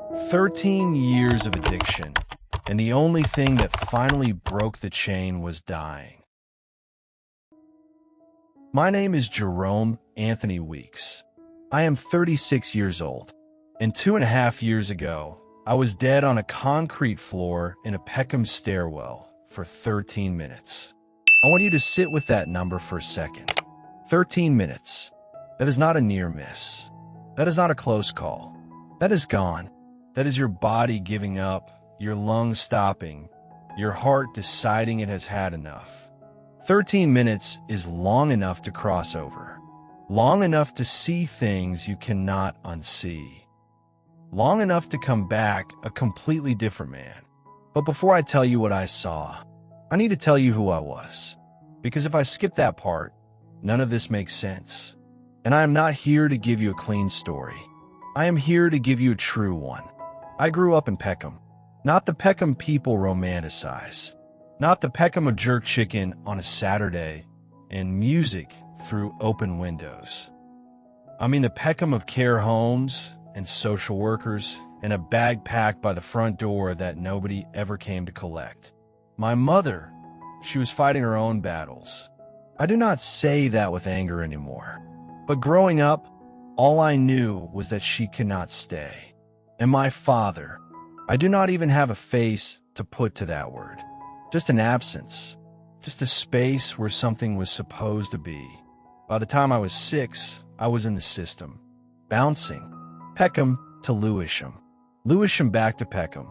13 years of addiction, and the only thing that finally broke the chain was dying. My name is Jerome Anthony Weeks. I am 36 years old, and 2.5 years ago, I was dead on a concrete floor in a Peckham stairwell for 13 minutes. I want you to sit with that number for a second. 13 minutes. That is not a near miss. That is not a close call. That is gone. That is your body giving up, your lungs stopping, your heart deciding it has had enough. 13 minutes is long enough to cross over. Long enough to see things you cannot unsee. Long enough to come back a completely different man. But before I tell you what I saw, I need to tell you who I was. Because if I skip that part, none of this makes sense. And I am not here to give you a clean story. I am here to give you a true one. I grew up in Peckham. Not the Peckham people romanticize. Not the Peckham of jerk chicken on a Saturday and music through open windows. I mean the Peckham of care homes and social workers and a bag packed by the front door that nobody ever came to collect. My mother, she was fighting her own battles. I do not say that with anger anymore. But growing up, all I knew was that she could not stay. And my father, I do not even have a face to put to that word. Just an absence. Just a space where something was supposed to be. By the time I was 6, I was in the system. Bouncing. Peckham to Lewisham. Lewisham back to Peckham.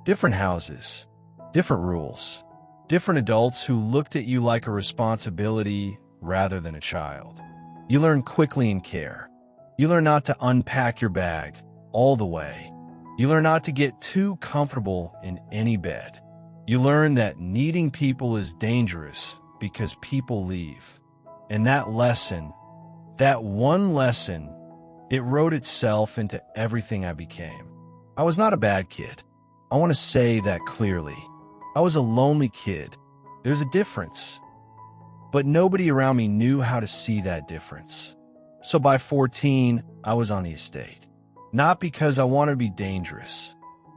Different houses. Different rules. Different adults who looked at you like a responsibility rather than a child. You learn quickly in care. You learn not to unpack your bag all the way. You learn not to get too comfortable in any bed. You learn that needing people is dangerous because people leave. And that lesson, that one lesson, it wrote itself into everything I became. I was not a bad kid. I want to say that clearly. I was a lonely kid. There's a difference. But nobody around me knew how to see that difference. So by 14, I was on the estate. Not because I wanted to be dangerous.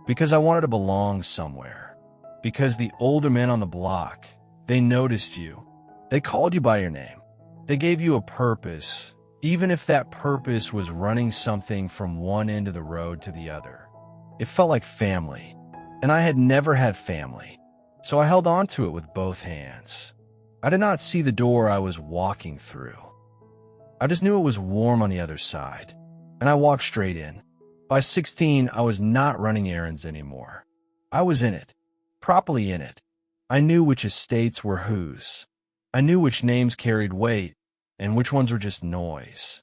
Because I wanted to belong somewhere. Because the older men on the block, they noticed you. They called you by your name. They gave you a purpose, even if that purpose was running something from one end of the road to the other. It felt like family. And I had never had family. So I held on to it with both hands. I did not see the door I was walking through. I just knew it was warm on the other side, and I walked straight in. By 16, I was not running errands anymore. I was in it, properly in it. I knew which estates were whose. I knew which names carried weight, and which ones were just noise.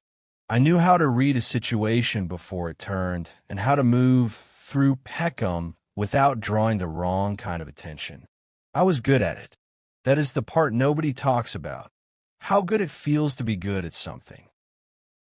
I knew how to read a situation before it turned, and how to move through Peckham without drawing the wrong kind of attention. I was good at it. That is the part nobody talks about. How good it feels to be good at something.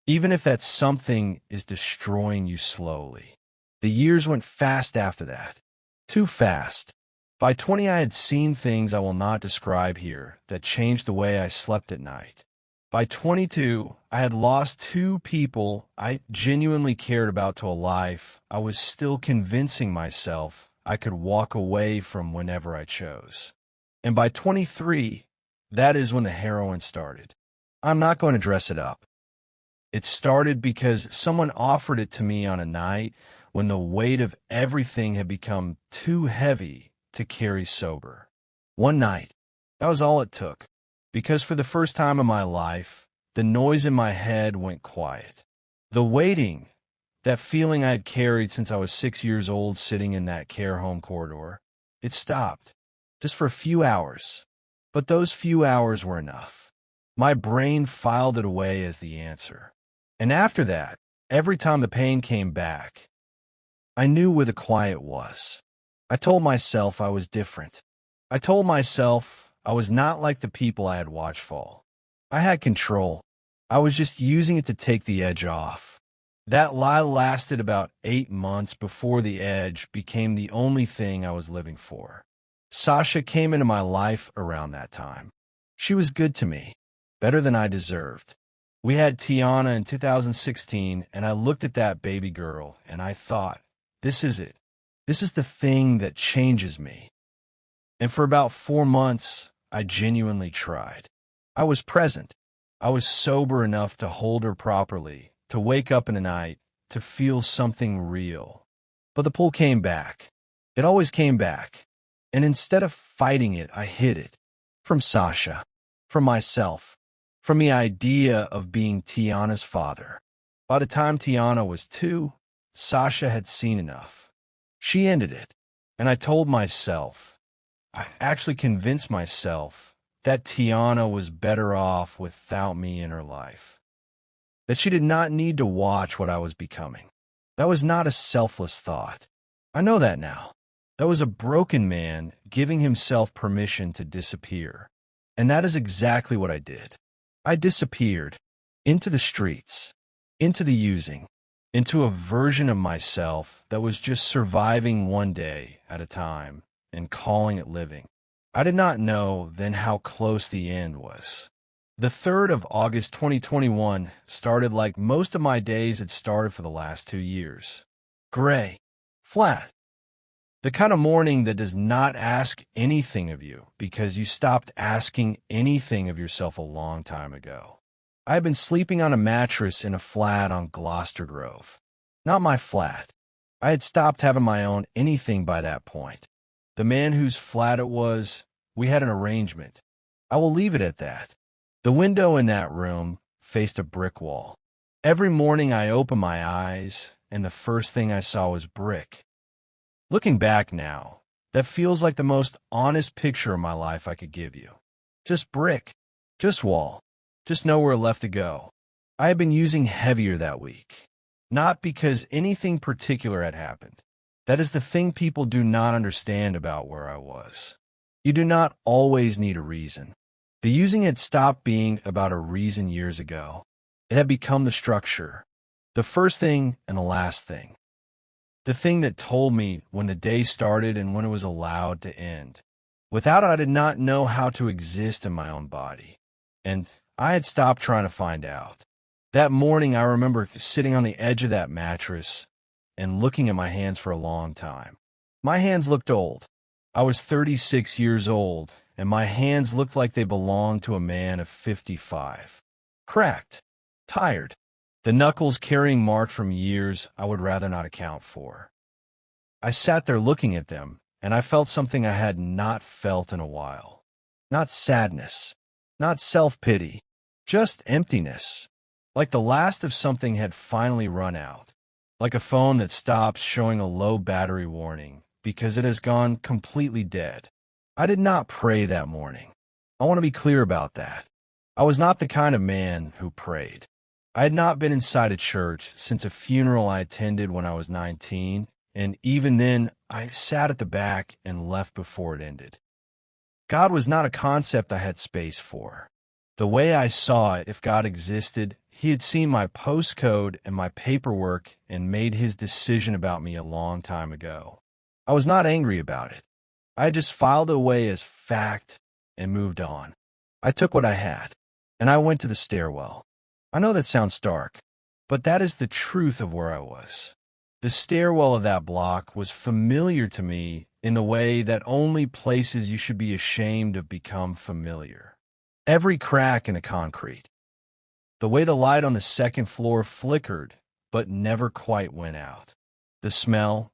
Even if that something is destroying you slowly. The years went fast after that. Too fast. By 20, I had seen things I will not describe here that changed the way I slept at night. By 22, I had lost 2 people I genuinely cared about to a life I was still convincing myself I could walk away from whenever I chose. And by 23, that is when the heroin started. I'm not going to dress it up. It started because someone offered it to me on a night when the weight of everything had become too heavy to carry sober. One night, that was all it took. Because for the first time in my life, the noise in my head went quiet. The waiting, that feeling I had carried since I was 6 years old sitting in that care home corridor, it stopped. Just for a few hours. But those few hours were enough. My brain filed it away as the answer. And after that, every time the pain came back, I knew where the quiet was. I told myself I was different. I told myself I was not like the people I had watched fall. I had control. I was just using it to take the edge off. That lie lasted about 8 months before the edge became the only thing I was living for. Sasha came into my life around that time. She was good to me, better than I deserved. We had Tiana in 2016, and I looked at that baby girl, and I thought, This is it. This is the thing that changes me. And for about 4 months, I genuinely tried. I was present. I was sober enough to hold her properly, to wake up in the night, to feel something real. But the pull came back. It always came back. And instead of fighting it, I hid it. From Sasha. From myself. From the idea of being Tiana's father. By the time Tiana was 2, Sasha had seen enough. She ended it. And I told myself, I actually convinced myself, that Tiana was better off without me in her life. That she did not need to watch what I was becoming. That was not a selfless thought. I know that now. That was a broken man giving himself permission to disappear. And that is exactly what I did. I disappeared. Into the streets. Into the using. Into a version of myself that was just surviving one day at a time and calling it living. I did not know then how close the end was. The 3rd of August 2021 started like most of my days had started for the last 2 years. Gray. Flat. The kind of morning that does not ask anything of you because you stopped asking anything of yourself a long time ago. I had been sleeping on a mattress in a flat on Gloucester Grove. Not my flat. I had stopped having my own anything by that point. The man whose flat it was, we had an arrangement. I will leave it at that. The window in that room faced a brick wall. Every morning I opened my eyes, and the first thing I saw was brick. Looking back now, that feels like the most honest picture of my life I could give you. Just brick. Just wall. Just nowhere left to go. I had been using heavier that week. Not because anything particular had happened. That is the thing people do not understand about where I was. You do not always need a reason. The using had stopped being about a reason years ago. It had become the structure. The first thing and the last thing. The thing that told me when the day started and when it was allowed to end. Without it, I did not know how to exist in my own body. And I had stopped trying to find out. That morning, I remember sitting on the edge of that mattress and looking at my hands for a long time. My hands looked old. I was 36 years old, and my hands looked like they belonged to a man of 55. Cracked. Tired. The knuckles carrying marks from years I would rather not account for. I sat there looking at them, and I felt something I had not felt in a while. Not sadness. Not self-pity. Just emptiness. Like the last of something had finally run out. Like a phone that stops showing a low battery warning because it has gone completely dead. I did not pray that morning. I want to be clear about that. I was not the kind of man who prayed. I had not been inside a church since a funeral I attended when I was 19, and even then, I sat at the back and left before it ended. God was not a concept I had space for. The way I saw it, if God existed, he had seen my postcode and my paperwork and made his decision about me a long time ago. I was not angry about it. I had just filed it away as fact and moved on. I took what I had, and I went to the stairwell. I know that sounds stark, but that is the truth of where I was. The stairwell of that block was familiar to me in the way that only places you should be ashamed of become familiar. Every crack in the concrete. The way the light on the second floor flickered, but never quite went out. The smell,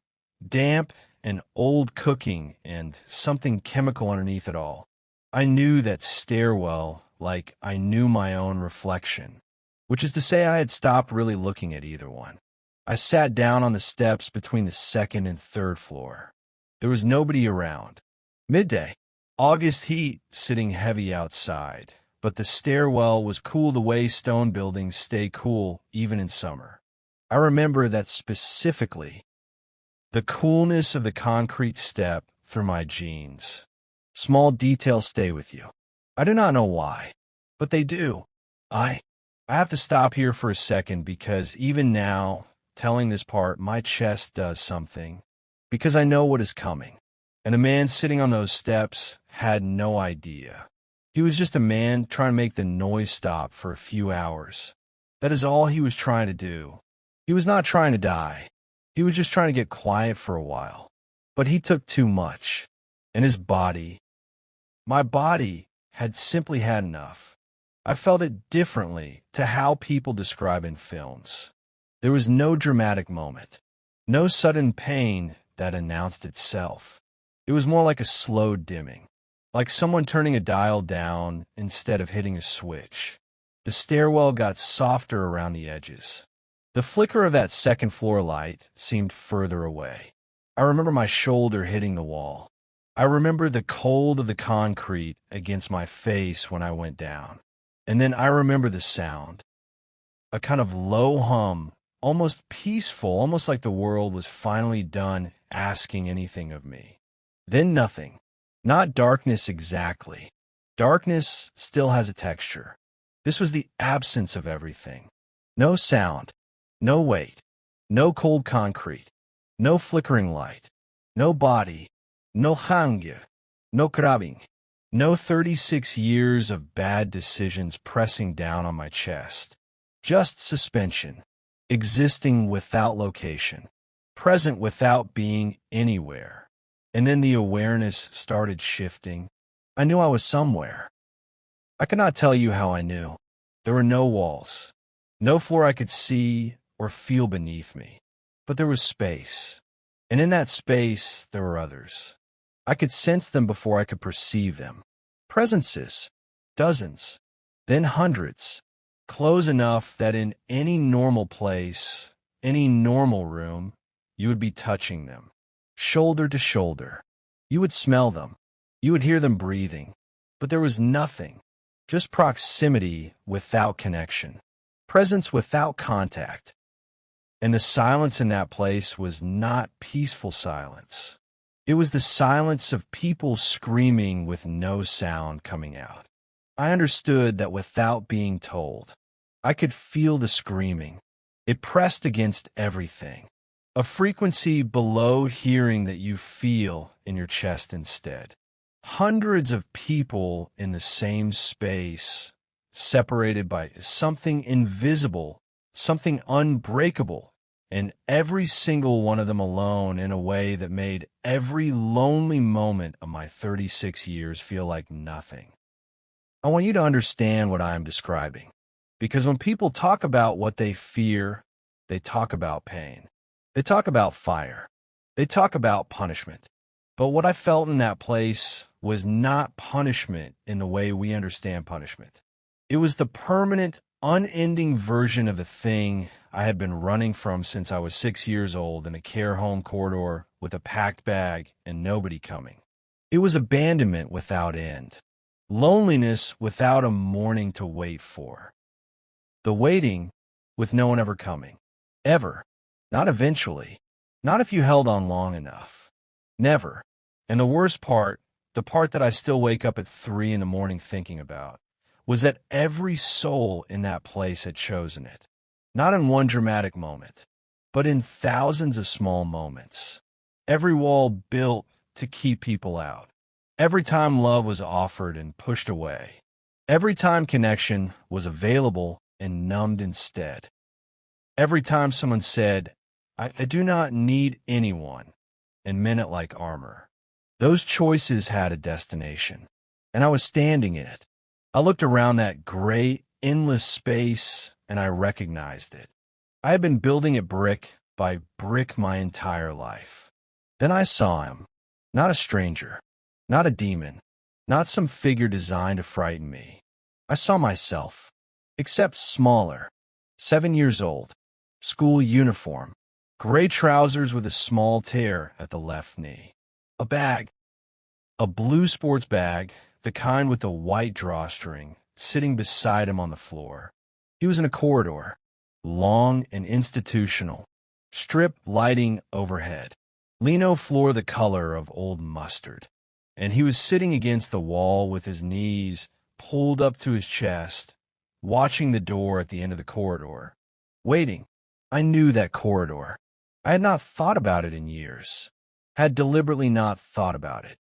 damp and old cooking and something chemical underneath it all. I knew that stairwell like I knew my own reflection, which is to say I had stopped really looking at either one. I sat down on the steps between the second and third floor. There was nobody around. Midday. August heat sitting heavy outside, but the stairwell was cool the way stone buildings stay cool even in summer. I remember that specifically. The coolness of the concrete step through my jeans. Small details stay with you. I do not know why, but they do. I have to stop here for a second because even now, telling this part, my chest does something. Because I know what is coming. And a man sitting on those steps had no idea. He was just a man trying to make the noise stop for a few hours. That is all he was trying to do. He was not trying to die. He was just trying to get quiet for a while. But he took too much. And his body, my body, had simply had enough. I felt it differently to how people describe in films. There was no dramatic moment, no sudden pain that announced itself. It was more like a slow dimming, like someone turning a dial down instead of hitting a switch. The stairwell got softer around the edges. The flicker of that second floor light seemed further away. I remember my shoulder hitting the wall. I remember the cold of the concrete against my face when I went down. And then I remember the sound, a kind of low hum, almost peaceful, almost like the world was finally done asking anything of me. Then nothing, not darkness exactly. Darkness still has a texture. This was the absence of everything. No sound, no weight, no cold concrete, no flickering light, no body, no hunger, no crabbing, no 36 years of bad decisions pressing down on my chest. Just suspension, existing without location, present without being anywhere. And then the awareness started shifting. I knew I was somewhere. I cannot tell you how I knew. There were no walls, no floor I could see or feel beneath me. But there was space. And in that space, there were others. I could sense them before I could perceive them. Presences, dozens, then hundreds, close enough that in any normal place, any normal room, you would be touching them, shoulder to shoulder. You would smell them. You would hear them breathing. But there was nothing, just proximity without connection, presence without contact. And the silence in that place was not peaceful silence. It was the silence of people screaming with no sound coming out. I understood that without being told. I could feel the screaming. It pressed against everything. A frequency below hearing that you feel in your chest instead. Hundreds of people in the same space, separated by something invisible, something unbreakable, and every single one of them alone in a way that made every lonely moment of my 36 years feel like nothing. I want you to understand what I am describing, because when people talk about what they fear, they talk about pain. They talk about fire. They talk about punishment. But what I felt in that place was not punishment in the way we understand punishment. It was the permanent, unending version of the thing I had been running from since I was 6 years old in a care home corridor with a packed bag and nobody coming. It was abandonment without end, loneliness without a morning to wait for, the waiting with no one ever coming, ever, not eventually, not if you held on long enough, never. And the worst part, the part that I still wake up at 3 in the morning thinking about, was that every soul in that place had chosen it. Not in one dramatic moment, but in thousands of small moments. Every wall built to keep people out. Every time love was offered and pushed away. Every time connection was available and numbed instead. Every time someone said, I do not need anyone, and meant it like armor. Those choices had a destination, and I was standing in it. I looked around that gray, endless space, and I recognized it. I had been building it brick by brick my entire life. Then I saw him, not a stranger, not a demon, not some figure designed to frighten me. I saw myself, except smaller, 7 years old, school uniform, gray trousers with a small tear at the left knee. A bag, a blue sports bag, the kind with the white drawstring, sitting beside him on the floor. He was in a corridor, long and institutional, strip lighting overhead, lino floor the color of old mustard, and he was sitting against the wall with his knees pulled up to his chest, watching the door at the end of the corridor, waiting. I knew that corridor. I had not thought about it in years, had deliberately not thought about it.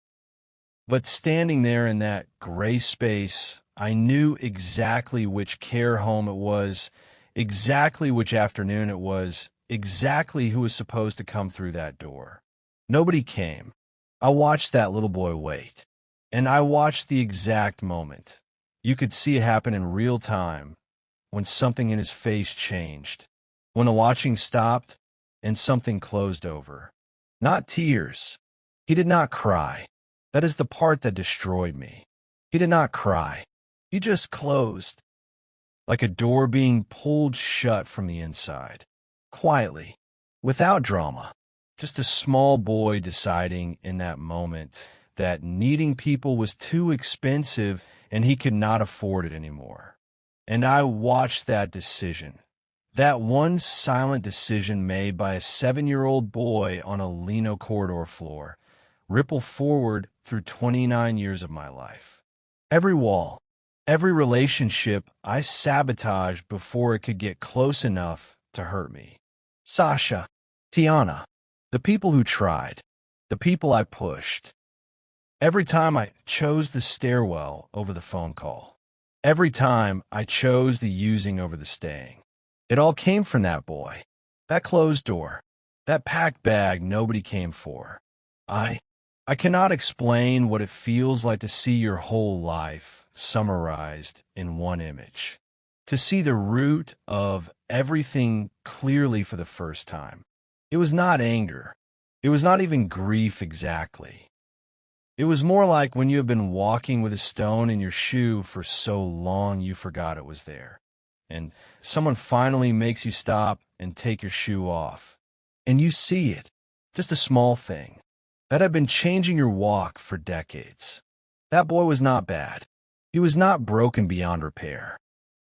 But standing there in that gray space, I knew exactly which care home it was, exactly which afternoon it was, exactly who was supposed to come through that door. Nobody came. I watched that little boy wait. And I watched the exact moment. You could see it happen in real time when something in his face changed, when the watching stopped and something closed over. Not tears. He did not cry. That is the part that destroyed me. He did not cry. He just closed, like a door being pulled shut from the inside. Quietly, without drama. Just a small boy deciding in that moment that needing people was too expensive and he could not afford it anymore. And I watched that decision. That one silent decision made by a 7-year-old boy on a Lino corridor floor ripple forward through 29 years of my life. Every wall, every relationship I sabotaged before it could get close enough to hurt me. Sasha, Tiana, the people who tried, the people I pushed. Every time I chose the stairwell over the phone call. Every time I chose the using over the staying. It all came from that boy. That closed door. That packed bag nobody came for. I cannot explain what it feels like to see your whole life summarized in one image. To see the root of everything clearly for the first time. It was not anger. It was not even grief exactly. It was more like when you have been walking with a stone in your shoe for so long you forgot it was there. And someone finally makes you stop and take your shoe off. And you see it, just a small thing, that had been changing your walk for decades. That boy was not bad. He was not broken beyond repair.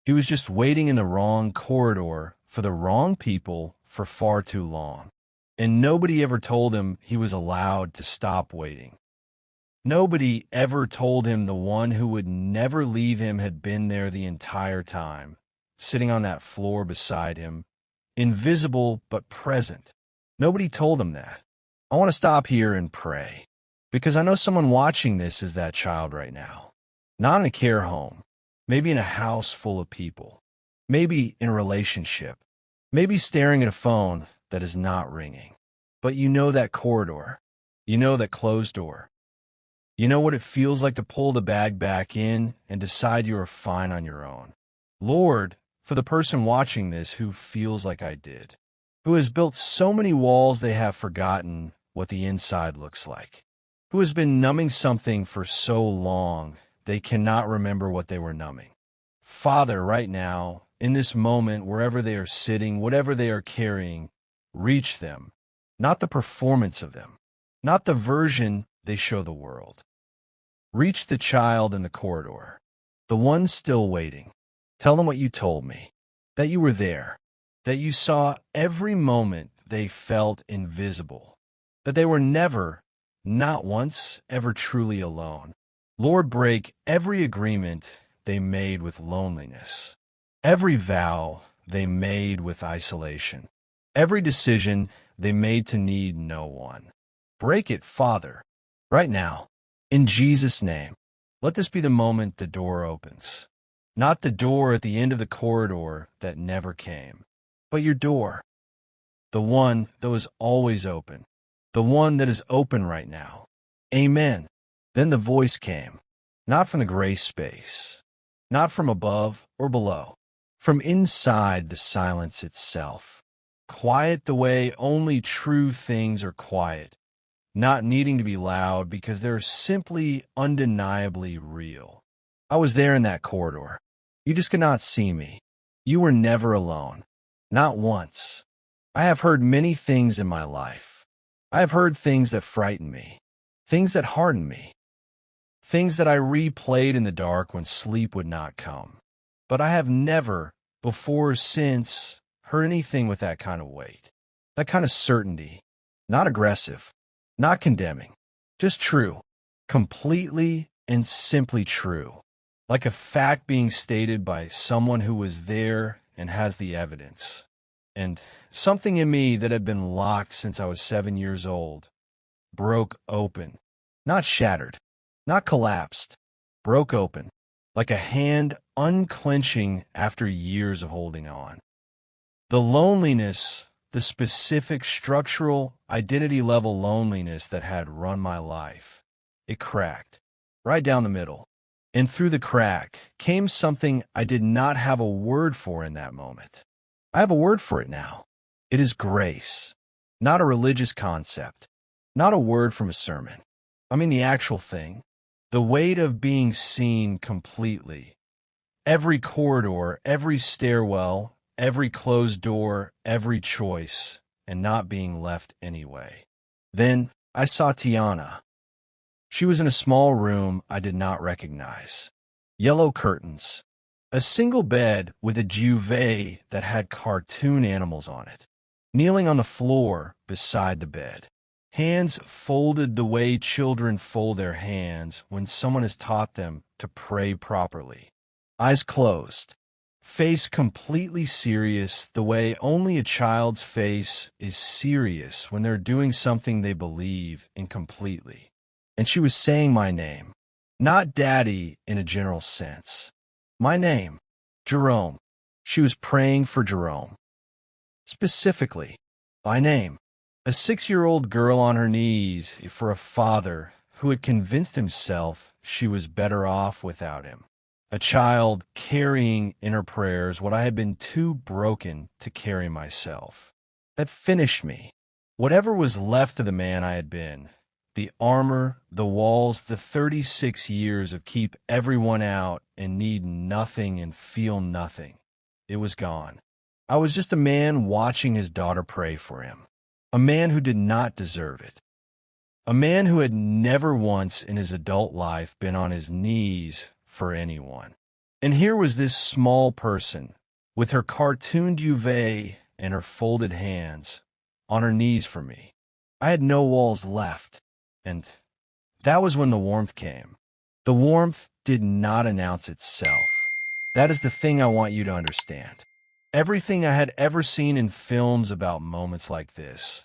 He was just waiting in the wrong corridor for the wrong people for far too long. And nobody ever told him he was allowed to stop waiting. Nobody ever told him the one who would never leave him had been there the entire time, sitting on that floor beside him, invisible but present. Nobody told him that. I want to stop here and pray, because I know someone watching this is that child right now. Not in a care home, maybe in a house full of people, maybe in a relationship, maybe staring at a phone that is not ringing. But you know that corridor. You know that closed door. You know what it feels like to pull the bag back in and decide you are fine on your own. Lord, for the person watching this who feels like I did, who has built so many walls they have forgotten what the inside looks like, who has been numbing something for so long they cannot remember what they were numbing. Father, right now, in this moment, wherever they are sitting, whatever they are carrying, reach them, not the performance of them, not the version they show the world. Reach the child in the corridor, the one still waiting. Tell them what you told me, that you were there, that you saw every moment they felt invisible, that they were never, not once, ever truly alone. Lord, break every agreement they made with loneliness, every vow they made with isolation, every decision they made to need no one. Break it, Father, right now. In Jesus' name, let this be the moment the door opens. Not the door at the end of the corridor that never came, but your door. The one that was always open. The one that is open right now. Amen. Then the voice came, not from the gray space, not from above or below, from inside the silence itself. Quiet the way only true things are quiet. Not needing to be loud because they're simply undeniably real. I was there in that corridor. You just could not see me. You were never alone. Not once. I have heard many things in my life. I have heard things that frightened me, things that hardened me, things that I replayed in the dark when sleep would not come. But I have never, before or since, heard anything with that kind of weight, that kind of certainty, not aggressive. Not condemning, just true, completely and simply true, like a fact being stated by someone who was there and has the evidence. And something in me that had been locked since I was 7 years old broke open, not shattered, not collapsed, broke open, like a hand unclenching after years of holding on. The loneliness, the specific structural, identity-level loneliness that had run my life. It cracked, right down the middle. And through the crack came something I did not have a word for in that moment. I have a word for it now. It is grace, not a religious concept, not a word from a sermon. I mean the actual thing, the weight of being seen completely. Every corridor, every stairwell, every closed door, every choice, and not being left anyway. Then I saw Tiana. She was in a small room I did not recognize. Yellow curtains. A single bed with a duvet that had cartoon animals on it. Kneeling on the floor beside the bed. Hands folded the way children fold their hands when someone has taught them to pray properly. Eyes closed. Face completely serious the way only a child's face is serious when they're doing something they believe in completely. And she was saying my name, not Daddy in a general sense. My name, Jerome. She was praying for Jerome. Specifically, by name. A 6-year-old girl on her knees for a father who had convinced himself she was better off without him. A child carrying in her prayers what I had been too broken to carry myself. That finished me. Whatever was left of the man I had been, the armor, the walls, the 36 years of keep everyone out and need nothing and feel nothing. It was gone. I was just a man watching his daughter pray for him. A man who did not deserve it. A man who had never once in his adult life been on his knees for anyone. And here was this small person, with her cartoon duvet and her folded hands, on her knees for me. I had no walls left. And that was when the warmth came. The warmth did not announce itself. That is the thing I want you to understand. Everything I had ever seen in films about moments like this,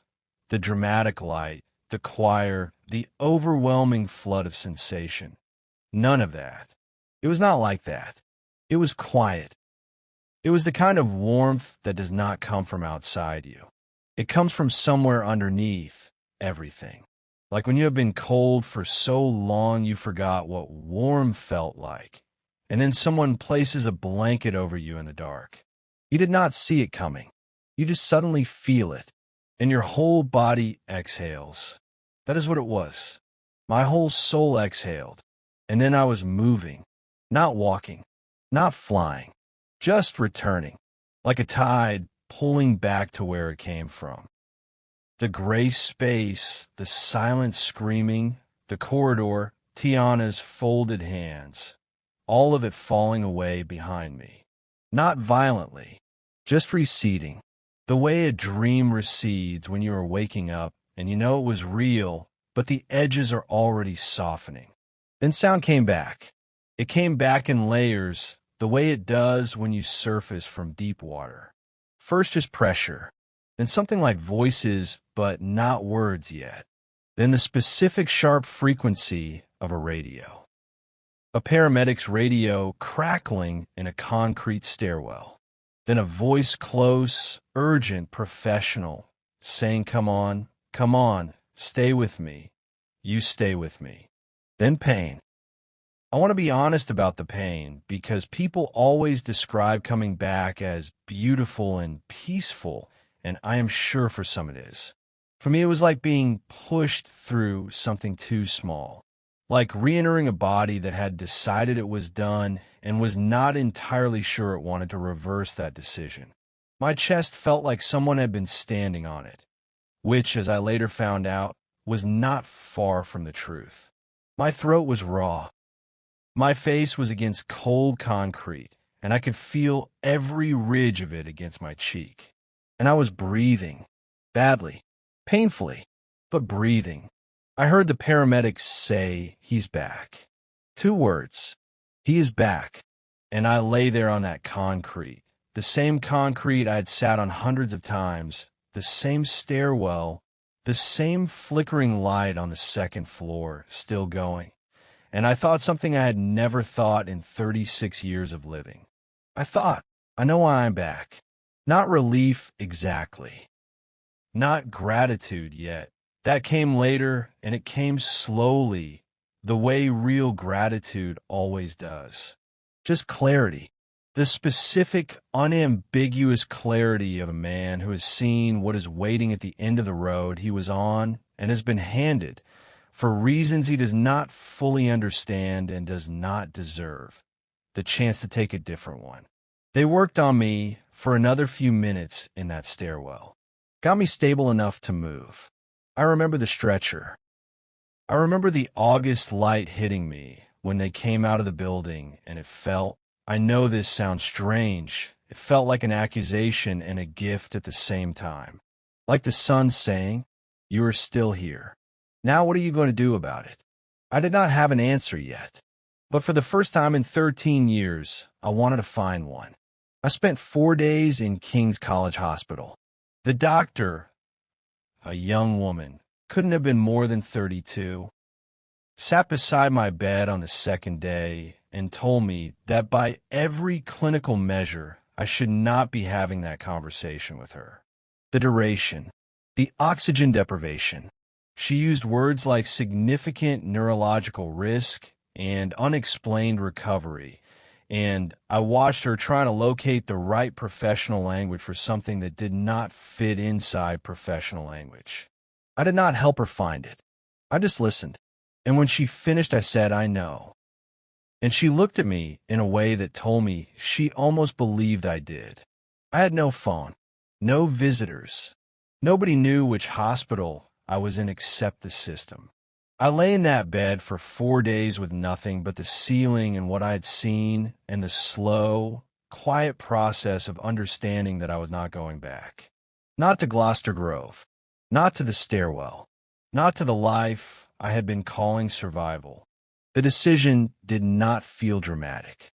the dramatic light, the choir, the overwhelming flood of sensation, none of that. It was not like that. It was quiet. It was the kind of warmth that does not come from outside you. It comes from somewhere underneath everything. Like when you have been cold for so long you forgot what warm felt like, and then someone places a blanket over you in the dark. You did not see it coming. You just suddenly feel it, and your whole body exhales. That is what it was. My whole soul exhaled, and then I was moving, not walking, not flying, just returning, like a tide pulling back to where it came from. The gray space, the silent screaming, the corridor, Tiana's folded hands, all of it falling away behind me. Not violently, just receding, the way a dream recedes when you are waking up and you know it was real, but the edges are already softening. Then sound came back. It came back in layers, the way it does when you surface from deep water. First just pressure, then something like voices, but not words yet. Then the specific sharp frequency of a radio. A paramedic's radio crackling in a concrete stairwell. Then a voice close, urgent, professional, saying, come on, stay with me. You stay with me. Then pain. I want to be honest about the pain because people always describe coming back as beautiful and peaceful, and I am sure for some it is. For me, it was like being pushed through something too small, like re-entering a body that had decided it was done and was not entirely sure it wanted to reverse that decision. My chest felt like someone had been standing on it, which, as I later found out, was not far from the truth. My throat was raw. My face was against cold concrete, and I could feel every ridge of it against my cheek. And I was breathing, badly, painfully, but breathing. I heard the paramedics say, he's back. 2 words. He is back. And I lay there on that concrete, the same concrete I had sat on hundreds of times, the same stairwell, the same flickering light on the 2nd floor, still going. And I thought something I had never thought in 36 years of living. I thought, I know why I'm back. Not relief exactly. not gratitude yet. That came later, and it came slowly, the way real gratitude always does. Just clarity. The specific, unambiguous clarity of a man who has seen what is waiting at the end of the road he was on and has been handed, for reasons he does not fully understand and does not deserve, the chance to take a different one. They worked on me for another few minutes in that stairwell. Got me stable enough to move. I remember the stretcher. I remember the August light hitting me when they came out of the building, and it felt, I know this sounds strange, it felt like an accusation and a gift at the same time. Like the sun saying, "You are still here. Now what are you going to do about it?" I did not have an answer yet, but for the first time in 13 years, I wanted to find one. I spent 4 days in King's College Hospital. The doctor, a young woman, couldn't have been more than 32, sat beside my bed on the second day and told me that by every clinical measure, I should not be having that conversation with her. The duration, the oxygen deprivation. She used words like significant neurological risk and unexplained recovery, and I watched her trying to locate the right professional language for something that did not fit inside professional language. I did not help her find it. I just listened. And when she finished, I said, "I know." And she looked at me in a way that told me she almost believed I did. I had no phone, no visitors. Nobody knew which hospital I was in except the system. I lay in that bed for 4 days with nothing but the ceiling and what I had seen and the slow, quiet process of understanding that I was not going back. Not to Gloucester Grove, not to the stairwell, not to the life I had been calling survival. The decision did not feel dramatic.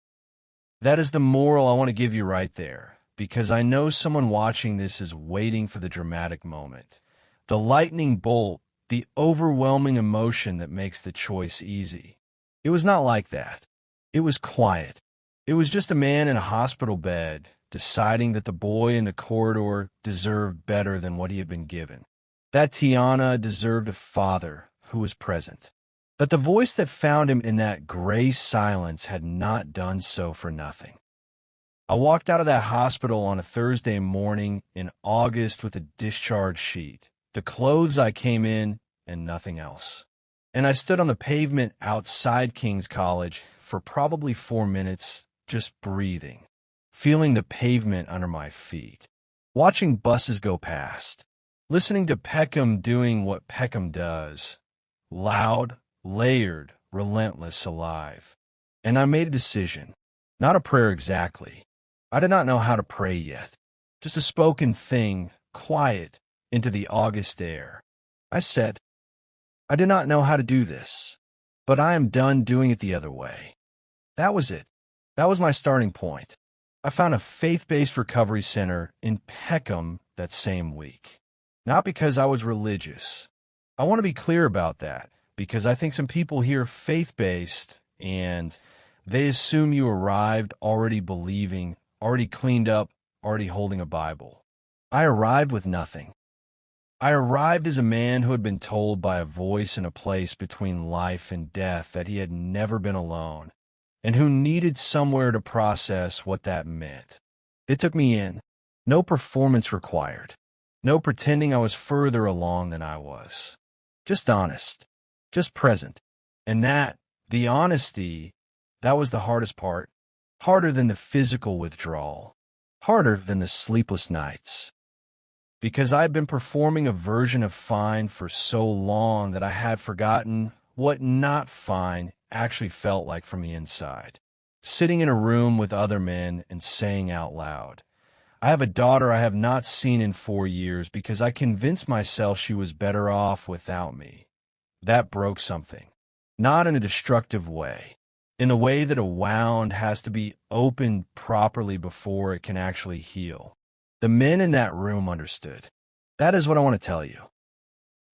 That is the moral I want to give you right there, because I know someone watching this is waiting for the dramatic moment. The lightning bolt, the overwhelming emotion that makes the choice easy. It was not like that. It was quiet. It was just a man in a hospital bed deciding that the boy in the corridor deserved better than what he had been given. That Tiana deserved a father who was present. That the voice that found him in that gray silence had not done so for nothing. I walked out of that hospital on a Thursday morning in August with a discharge sheet, the clothes I came in, and nothing else. And I stood on the pavement outside King's College for probably 4 minutes, just breathing, feeling the pavement under my feet, watching buses go past, listening to Peckham doing what Peckham does, loud, layered, relentless, alive. And I made a decision, not a prayer exactly. I did not know how to pray yet, just a spoken thing, quiet, into the August air. I said, "I do not know how to do this, but I am done doing it the other way." That was it. That was my starting point. I found a faith-based recovery center in Peckham that same week. Not because I was religious. I want to be clear about that, because I think some people hear faith-based and they assume you arrived already believing, already cleaned up, already holding a Bible. I arrived with nothing. I arrived as a man who had been told by a voice in a place between life and death that he had never been alone, and who needed somewhere to process what that meant. It took me in. No performance required. No pretending I was further along than I was. Just honest. Just present. And that, the honesty, that was the hardest part. Harder than the physical withdrawal. Harder than the sleepless nights. Because I had been performing a version of fine for so long that I had forgotten what not fine actually felt like from the inside. Sitting in a room with other men and saying out loud, "I have a daughter I have not seen in 4 years because I convinced myself she was better off without me." That broke something. Not in a destructive way. In the way that a wound has to be opened properly before it can actually heal. The men in that room understood. That is what I want to tell you.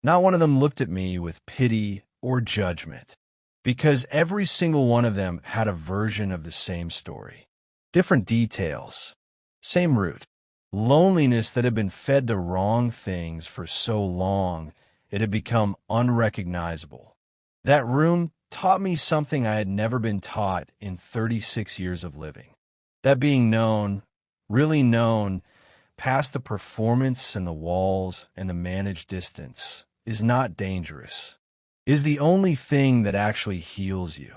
Not one of them looked at me with pity or judgment, because every single one of them had a version of the same story. Different details. Same root. Loneliness that had been fed the wrong things for so long, it had become unrecognizable. That room taught me something I had never been taught in 36 years of living. That being known, really known, past the performance and the walls and the managed distance, is not dangerous, is the only thing that actually heals you.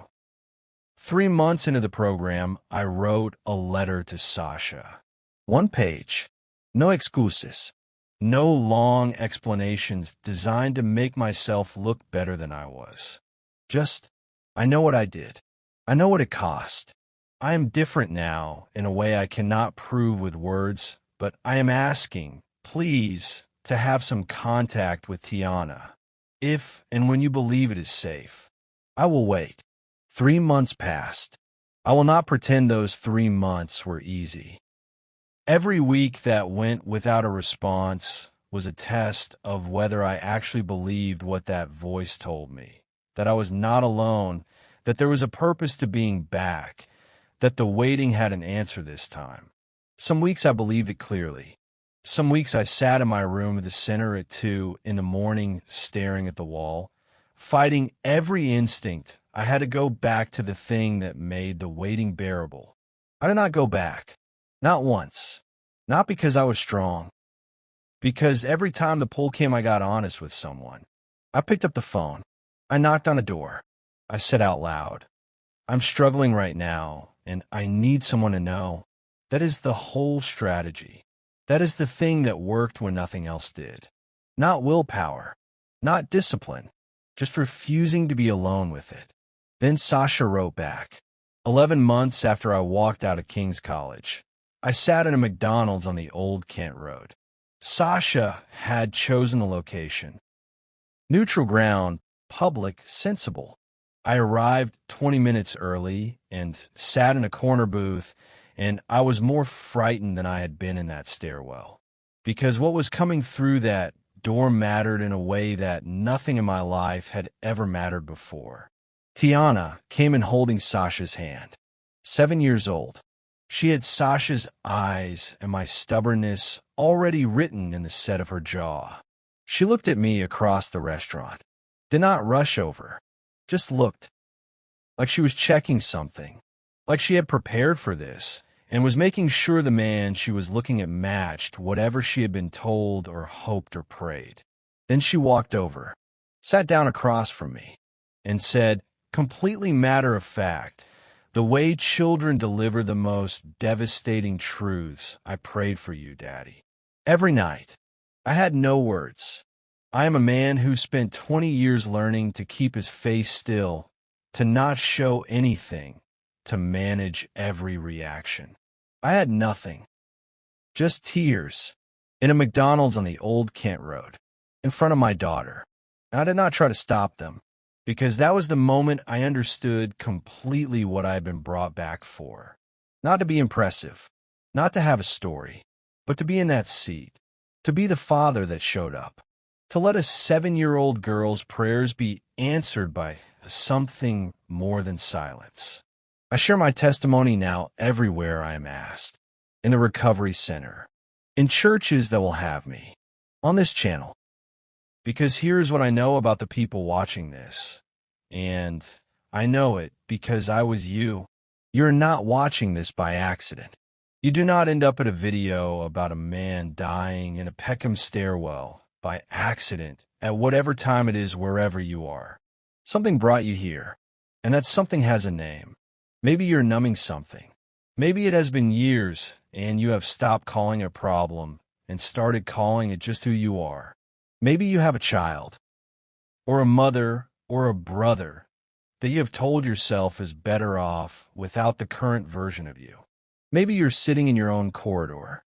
3 months into the program, I wrote a letter to Sasha. 1 page. No excuses. No long explanations designed to make myself look better than I was. Just, I know what I did. I know what it cost. I am different now in a way I cannot prove with words, but I am asking, please, to have some contact with Tiana. If and when you believe it is safe. I will wait. 3 months passed. I will not pretend those 3 months were easy. Every week that went without a response was a test of whether I actually believed what that voice told me, that I was not alone, that there was a purpose to being back, that the waiting had an answer this time. Some weeks I believed it clearly. Some weeks I sat in my room at the center at 2 in the morning staring at the wall, fighting every instinct. I had to go back to the thing that made the waiting bearable. I did not go back. Not once. Not because I was strong. Because every time the pull came, I got honest with someone. I picked up the phone. I knocked on a door. I said out loud, I'm struggling right now, and I need someone to know. That is the whole strategy. That is the thing that worked when nothing else did. Not willpower. Not discipline. Just refusing to be alone with it. Then Sasha wrote back. 11 months after I walked out of King's College, I sat in a McDonald's on the old Kent Road. Sasha had chosen the location. Neutral ground, public, sensible. I arrived 20 minutes early and sat in a corner booth, and I was more frightened than I had been in that stairwell. Because what was coming through that door mattered in a way that nothing in my life had ever mattered before. Tiana came in holding Sasha's hand. 7 years old. She had Sasha's eyes and my stubbornness already written in the set of her jaw. She looked at me across the restaurant. Did not rush over. Just looked. Like she was checking something. Like she had prepared for this and was making sure the man she was looking at matched whatever she had been told or hoped or prayed. Then she walked over, sat down across from me, and said, completely matter of fact, the way children deliver the most devastating truths, I prayed for you, Daddy. Every night. I had no words. I am a man who spent 20 years learning to keep his face still, to not show anything, to manage every reaction. I had nothing. Just tears. In a McDonald's on the old Kent Road, in front of my daughter. I did not try to stop them, because that was the moment I understood completely what I had been brought back for. Not to be impressive, not to have a story, but to be in that seat, to be the father that showed up, to let a 7-year-old girl's prayers be answered by something more than silence. I share my testimony now everywhere I am asked, in the recovery center, in churches that will have me, on this channel. Because here's what I know about the people watching this. And I know it because I was you. You're not watching this by accident. You do not end up at a video about a man dying in a Peckham stairwell by accident at whatever time it is wherever you are. Something brought you here, and that something has a name. Maybe you're numbing something. Maybe it has been years and you have stopped calling it a problem and started calling it just who you are. Maybe you have a child, or a mother, or a brother that you have told yourself is better off without the current version of you. Maybe you're sitting in your own corridor,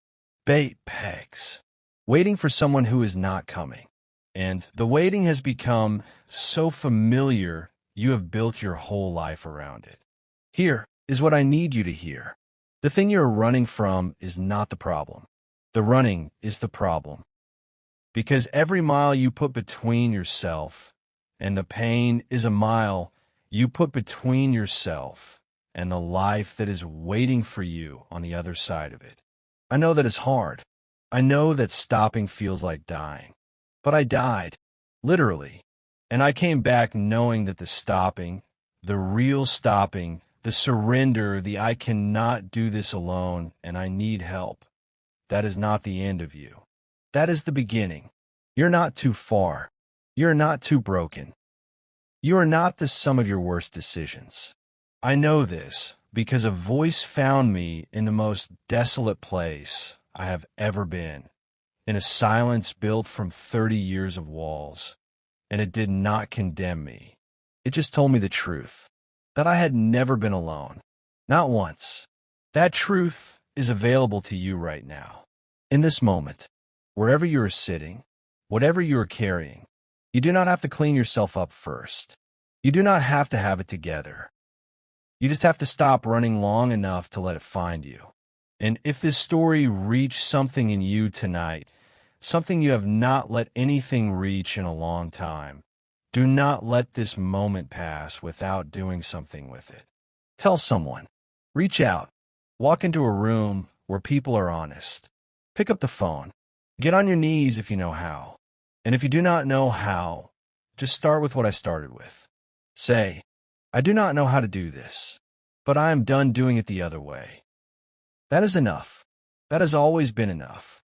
bait pegs, waiting for someone who is not coming. And the waiting has become so familiar, you have built your whole life around it. Here is what I need you to hear. The thing you're running from is not the problem. The running is the problem. Because every mile you put between yourself and the pain is a mile you put between yourself and the life that is waiting for you on the other side of it. I know that is hard. I know that stopping feels like dying, but I died, literally. And I came back knowing that the stopping, the real stopping, the surrender, the I cannot do this alone and I need help, that is not the end of you. That is the beginning. You're not too far. You're not too broken. You are not the sum of your worst decisions. I know this because a voice found me in the most desolate place I have ever been, in a silence built from 30 years of walls, and it did not condemn me. It just told me the truth, that I had never been alone, not once. That truth is available to you right now, in this moment, wherever you are sitting, whatever you are carrying. You do not have to clean yourself up first. You do not have to have it together. You just have to stop running long enough to let it find you. And if this story reached something in you tonight, something you have not let anything reach in a long time, do not let this moment pass without doing something with it. Tell someone. Reach out. Walk into a room where people are honest. Pick up the phone. Get on your knees if you know how. And if you do not know how, just start with what I started with. Say, I do not know how to do this, but I am done doing it the other way. That is enough. That has always been enough.